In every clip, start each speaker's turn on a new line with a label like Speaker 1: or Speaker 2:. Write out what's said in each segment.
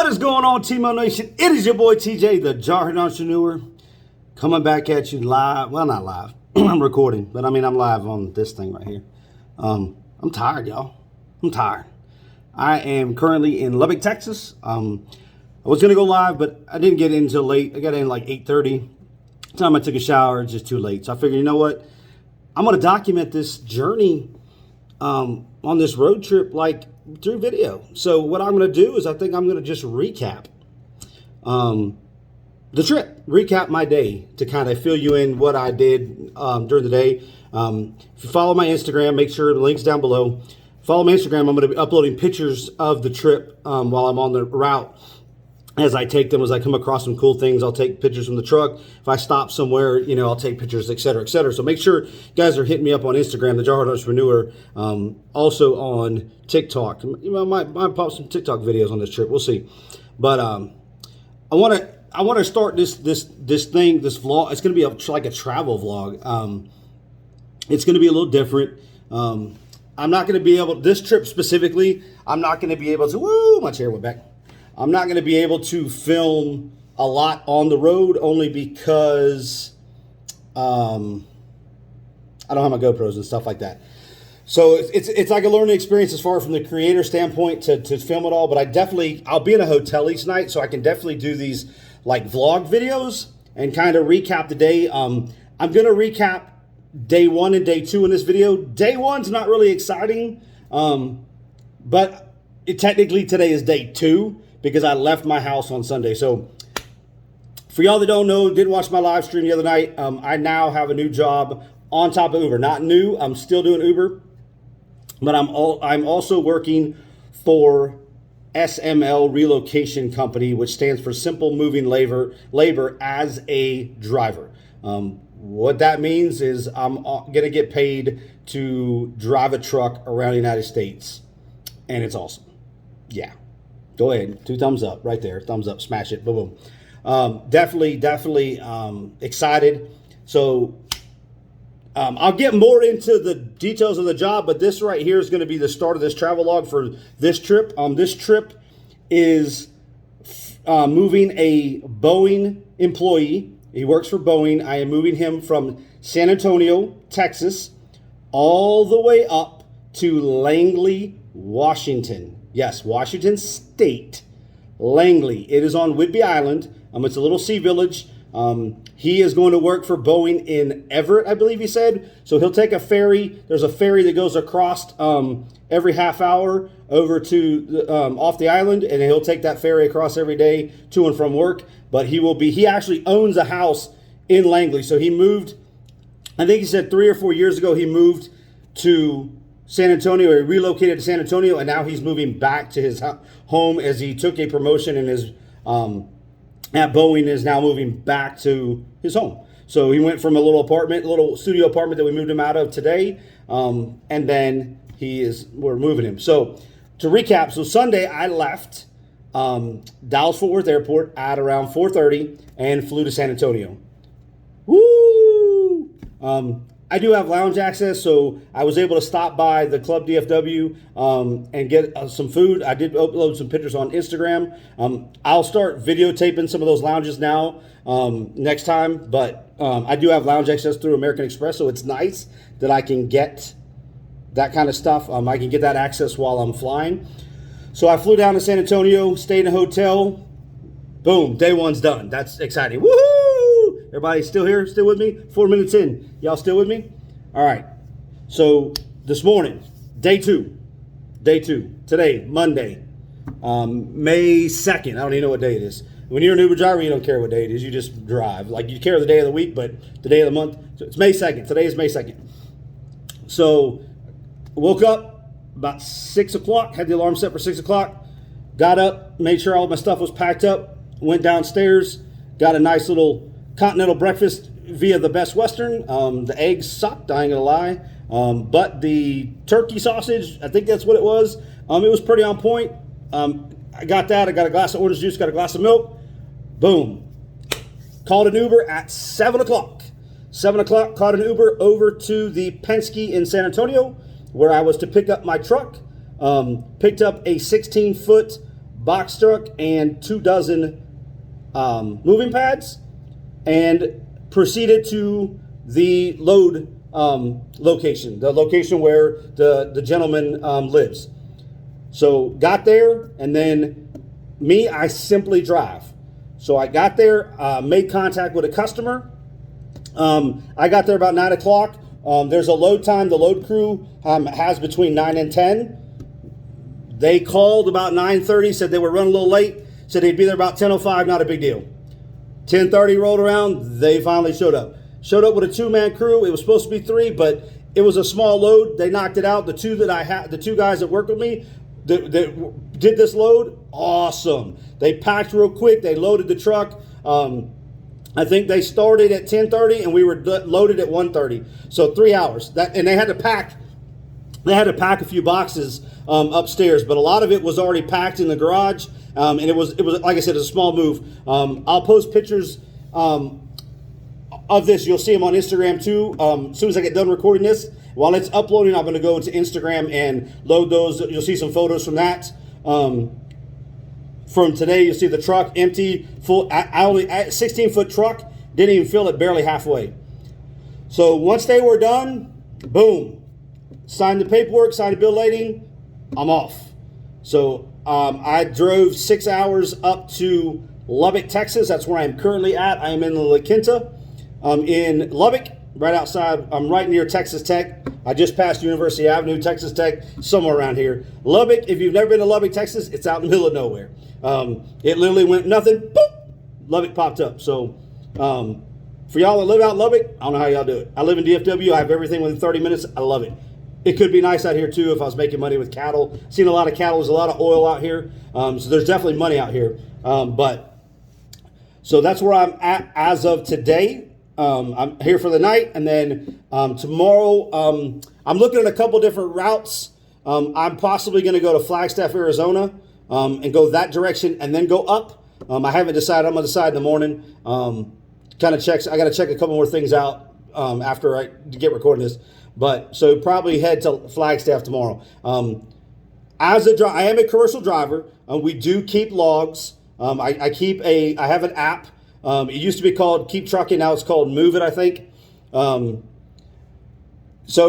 Speaker 1: What is going on, Team Nation? It is your boy TJ, the Jarhead Entrepreneur, coming back at you live. Well, not live. I'm recording, but I mean I'm live on this thing right here. I'm tired, y'all. I'm tired. I am currently in Lubbock, Texas. I was gonna go live, but I didn't get in until late. I got in like 8:30. Time I took a shower, it's just too late. So I figured, you know what? I'm gonna document this journey on this road trip like through video. So what I'm going to do is I think I'm going to just recap the trip, recap my day to kind of fill you in what I did during the day. If you follow my Instagram, make sure the link's down below. Follow my Instagram. I'm going to be uploading pictures of the trip while I'm on the route. As I take them, as I come across some cool things, I'll take pictures from the truck. If I stop somewhere, you know, I'll take pictures, et cetera, et cetera. So make sure you guys are hitting me up on Instagram, the Jarhead Entrepreneur, also on TikTok. You know, I might pop some TikTok videos on this trip. We'll see. But I want to start this vlog. It's going to be like a travel vlog. It's going to be a little different. I'm not going to be able, this trip specifically, I'm not going to be able to, woo, my chair went back. I'm not going to be able to film a lot on the road only because I don't have my GoPros and stuff like that. So it's like a learning experience as far from the creator standpoint to film it all. But I'll be in a hotel each night, so I can definitely do these like vlog videos and kind of recap the day. I'm going to recap day 1 and day 2 in this video. Day 1's not really exciting, but technically today is day 2. Because I left my house on Sunday. So for y'all that don't know, didn't watch my live stream the other night, I now have a new job on top of Uber. Not new, I'm still doing Uber, but I'm also working for SML Relocation Company, which stands for Simple Moving Labor as a driver. What that means is I'm gonna get paid to drive a truck around the United States, and it's awesome. Yeah. Go ahead, 2 thumbs up right there. Thumbs up, smash it, boom, boom. Definitely excited. So I'll get more into the details of the job, but this right here is going to be the start of this travel log for this trip. This trip is moving a Boeing employee. He works for Boeing. I am moving him from San Antonio, Texas, all the way up to Langley, Washington. Yes, Washington State, Langley. It is on Whidbey Island. It's a little sea village. He is going to work for Boeing in Everett, I believe he said. So he'll take a ferry. There's a ferry that goes across every half hour over to off the island, and he'll take that ferry across every day to and from work. But he actually owns a house in Langley. So he moved, I think he said 3 or 4 years ago, he moved to San Antonio, he relocated to San Antonio, and now he's moving back to his home as he took a promotion and is at Boeing is now moving back to his home. So he went from a little studio apartment that we moved him out of today, and then we're moving him. So to recap, so Sunday I left Dallas-Fort Worth Airport at around 4:30 and flew to San Antonio. Woo! I do have lounge access, so I was able to stop by the Club DFW and get some food. I did upload some pictures on Instagram. I'll start videotaping some of those lounges now next time, but I do have lounge access through American Express, so it's nice that I can get that kind of stuff. I can get that access while I'm flying. So I flew down to San Antonio, stayed in a hotel. Boom, day 1's done. That's exciting. Woohoo! Everybody still here? Still with me? 4 minutes in. Y'all still with me? All right. So this morning, day 2. Today, Monday, May 2nd. I don't even know what day it is. When you're an Uber driver, you don't care what day it is. You just drive. Like you care the day of the week, but the day of the month. So it's May 2nd. Today is May 2nd. So woke up about 6 o'clock. Had the alarm set for 6 o'clock. Got up, made sure all my stuff was packed up. Went downstairs. Got a nice little continental breakfast via the Best Western. The eggs sucked, I ain't gonna lie. But the turkey sausage, I think that's what it was. It was pretty on point. I got that. I got a glass of orange juice, got a glass of milk. Boom. Called an Uber at 7 o'clock. 7 o'clock, caught an Uber over to the Penske in San Antonio, where I was to pick up my truck. Picked up a 16-foot box truck and 2 dozen moving pads, and proceeded to the load location, the location where the gentleman lives. So got there, and then I simply drive. So I got there, made contact with a customer. I got there about 9 o'clock. There's a load time. The load crew has between 9 and 10. They called about 9:30, said they were running a little late, said they'd be there about 10:05, not a big deal. 10:30 rolled around, they finally showed up. Showed up with a 2-man crew. It was supposed to be 3, but it was a small load. They knocked it out. The 2 guys that worked with me that did this load, awesome. They packed real quick. They loaded the truck. I think they started at 10:30 and we were loaded at 1:30. So 3 hours. And they had to pack a few boxes upstairs, but a lot of it was already packed in the garage. And it was like I said, it's a small move. I'll post pictures of this. You'll see them on Instagram too. As soon as I get done recording this, while it's uploading, I'm going to go to Instagram and load those. You'll see some photos from that. From today, you'll see the truck empty, full. 16-foot truck, didn't even fill it, barely halfway. So once they were done, boom, signed the paperwork, signed the bill of lading, I'm off. So I drove 6 hours up to Lubbock, Texas. That's where I'm currently at. I am in La Quinta, in Lubbock, right outside. I'm right near Texas Tech. I just passed University Avenue, Texas Tech, somewhere around here. Lubbock, if you've never been to Lubbock, Texas, it's out in the middle of nowhere. It literally went nothing, boop, Lubbock popped up. So for y'all that live out in Lubbock, I don't know how y'all do it. I live in DFW. I have everything within 30 minutes. I love it. It could be nice out here too if I was making money with cattle. Seen a lot of cattle. There's a lot of oil out here. So there's definitely money out here. So that's where I'm at as of today. I'm here for the night, and then tomorrow I'm looking at a couple different routes. I'm possibly going to go to Flagstaff, Arizona, and go that direction, and then go up. I haven't decided. I'm going to decide in the morning. Kind of checks. I got to check a couple more things out after I get recording this. But so probably head to Flagstaff tomorrow. As a driver, I am a commercial driver. We do keep logs. I have an app. It used to be called Keep Trucking. Now it's called Move It, I think. So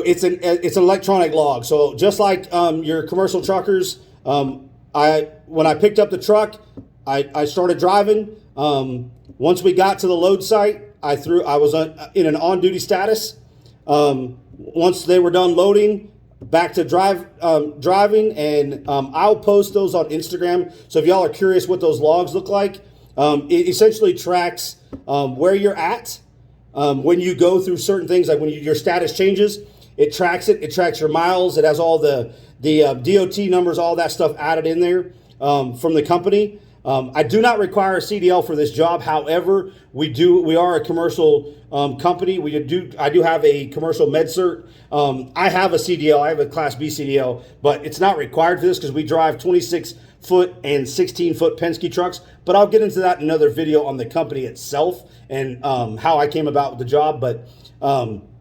Speaker 1: it's an electronic log. So just like your commercial truckers, when I picked up the truck, I started driving. Once we got to the load site, I was in an on-duty status. Once they were done loading, back to driving, and I'll post those on Instagram. So if y'all are curious what those logs look like, it essentially tracks where you're at when you go through certain things, like when your status changes. It tracks it. It tracks your miles. It has all the DOT numbers, all that stuff added in there from the company. I do not require a CDL for this job. However, we are a commercial company. I do have a commercial med cert. I have a CDL. I have a Class B CDL, but it's not required for this because we drive 26-foot and 16-foot Penske trucks. But I'll get into that in another video on the company itself and how I came about with the job. But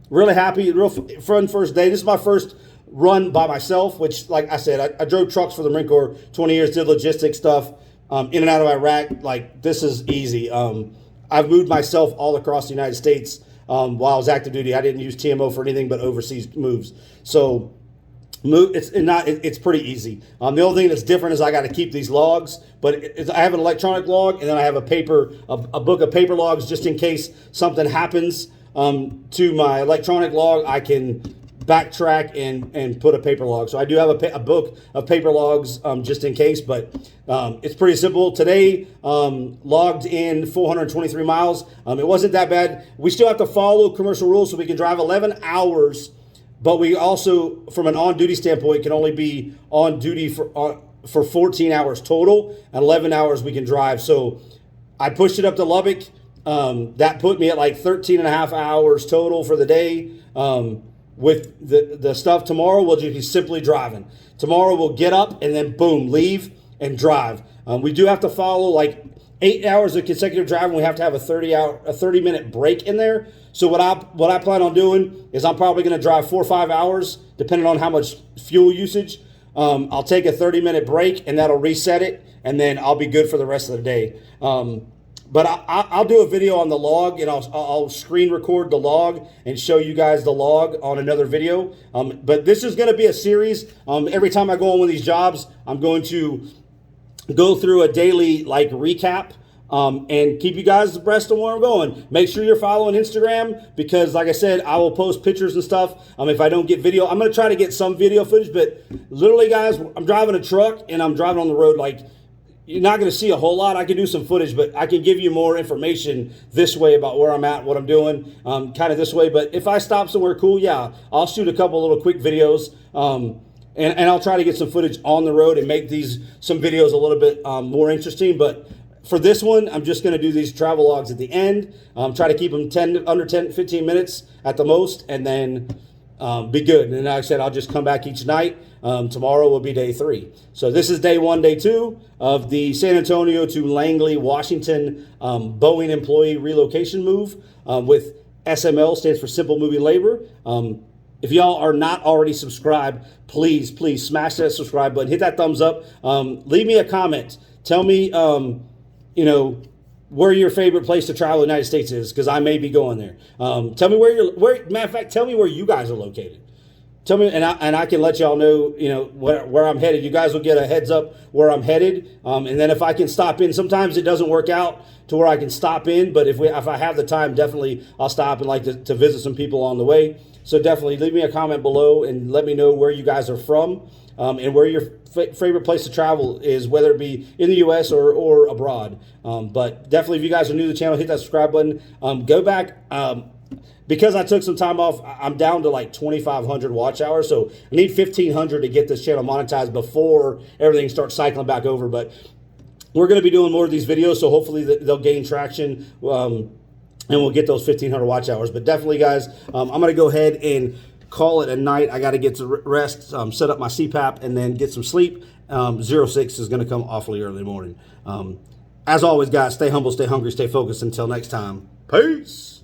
Speaker 1: really happy, real fun first day. This is my first run by myself, which, like I said, I drove trucks for the Marine Corps 20 years, did logistics stuff. In and out of Iraq, like this is easy. I've moved myself all across the United States while I was active duty. I didn't use TMO for anything but overseas moves. So it's pretty easy. The only thing that's different is I got to keep these logs, but I have an electronic log, and then I have a book of paper logs just in case something happens to my electronic log. I can backtrack and put a paper log. So I do have a book of paper logs just in case, but it's pretty simple. Today, logged in 423 miles. It wasn't that bad. We still have to follow commercial rules, so we can drive 11 hours, but we also, from an on-duty standpoint, can only be on duty for 14 hours total, and 11 hours we can drive. So I pushed it up to Lubbock. That put me at like 13 and a half hours total for the day. With the stuff tomorrow, we'll just be simply driving. Tomorrow we'll get up and then boom, leave and drive. We do have to follow like 8 hours of consecutive driving. We have to have a 30-minute break in there. So what I plan on doing is I'm probably going to drive 4 or 5 hours, depending on how much fuel usage. I'll take a 30-minute break, and that'll reset it, and then I'll be good for the rest of the day. But I'll do a video on the log, and I'll screen record the log and show you guys the log on another video. But this is going to be a series. Every time I go on one of these jobs, I'm going to go through a daily recap and keep you guys abreast of where I'm going. Make sure you're following Instagram because, like I said, I will post pictures and stuff. If I don't get video, I'm going to try to get some video footage. But literally, guys, I'm driving a truck and I'm driving on the road you're not going to see a whole lot. I can do some footage, but I can give you more information this way about where I'm at, what I'm doing, kind of this way. But if I stop somewhere cool, yeah, I'll shoot a couple little quick videos, and I'll try to get some footage on the road and make some videos a little bit more interesting. But for this one, I'm just going to do these travel logs at the end. Try to keep them under 15 minutes at the most, and then be good. And then, like I said, I'll just come back each night. Tomorrow will be day 3. So this is day 1, day 2 of the San Antonio to Langley, Washington Boeing employee relocation move with SML, stands for Simple Moving Labor. If y'all are not already subscribed, please smash that subscribe button. Hit that thumbs up. Leave me a comment. Tell me, where your favorite place to travel in the United States is, because I may be going there. Tell me matter of fact, tell me where you guys are located. Tell me, and I can let y'all know, where I'm headed. You guys will get a heads up where I'm headed, and then if I can stop in. Sometimes it doesn't work out to where I can stop in, but if I have the time, definitely I'll stop and to visit some people on the way. So definitely leave me a comment below and let me know where you guys are from, and where your favorite place to travel is, whether it be in the U.S. or abroad. But definitely, if you guys are new to the channel, hit that subscribe button. Go back. Because I took some time off, I'm down to 2,500 watch hours. So I need 1,500 to get this channel monetized before everything starts cycling back over. But we're going to be doing more of these videos, so hopefully they'll gain traction, and we'll get those 1,500 watch hours. But definitely, guys, I'm going to go ahead and call it a night. I got to get to rest, set up my CPAP, and then get some sleep. 06 is going to come awfully early in the morning. As always, guys, stay humble, stay hungry, stay focused. Until next time, peace.